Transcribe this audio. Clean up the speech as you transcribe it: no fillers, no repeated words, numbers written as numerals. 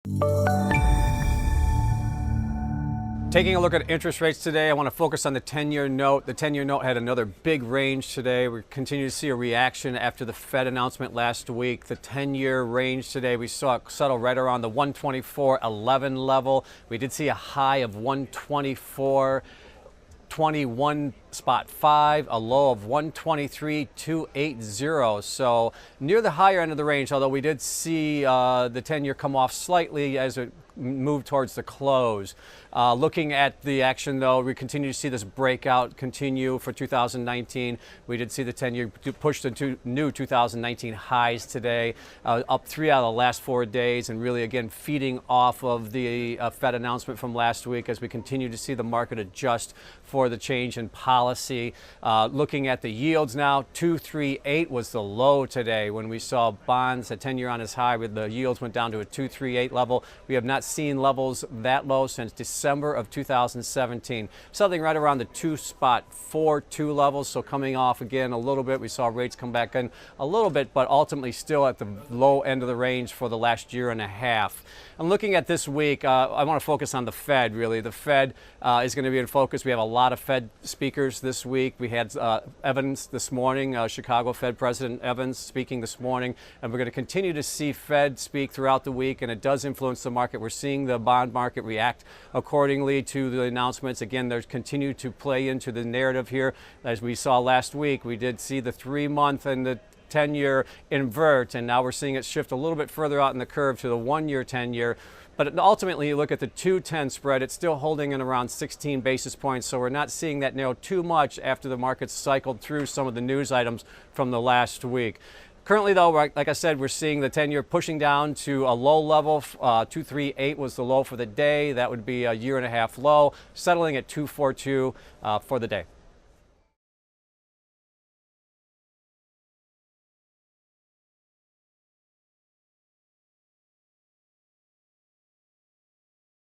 Taking a look at interest rates today, I want to focus on the 10-year note. The 10-year note had another big range today. We continue to see a reaction after the Fed announcement last week. The 10-year range today, we saw it settle right around the 124.11 level. We did see a high of 124.21.5, a low of 123.280. So near the higher end of the range, although we did see the 10-year come off slightly as it moved towards the close. Looking at the action, though, we continue to see this breakout continue for 2019. We did see the 10-year push to new 2019 highs today, up 3 out of the last 4 days, and really, again, feeding off of the Fed announcement from last week as we continue to see the market adjust for the change in policy. Looking at the yields now, 238 was the low today when we saw bonds at 10-year on its high, with the yields went down to a 238 level. We have not seen levels that low since December of 2017. Something right around the 2.42 levels, so coming off again a little bit. We saw rates come back in a little bit, but ultimately still at the low end of the range for the last year and a half. And looking at this week, I want to focus on the Fed, really. The Fed is going to be in focus. We have a lot of Fed speakers this week. We had Evans this morning, Chicago Fed President Evans speaking this morning, and we're going to continue to see Fed speak throughout the week, and it does influence the market. We're seeing the bond market react accordingly to the announcements. Again, there's continue to play into the narrative here. As we saw last week, we did see the 3-month and the 10-year invert, and now we're seeing it shift a little bit further out in the curve to the 1-year 10-year. But ultimately, you look at the 2-10 spread, it's still holding in around 16 basis points, so we're not seeing that narrow too much after the market's cycled through some of the news items from the last week. Currently, though, like I said, we're seeing the 10-year pushing down to a low level. 238 was the low for the day. That would be a year and a half low, settling at 242 for the day.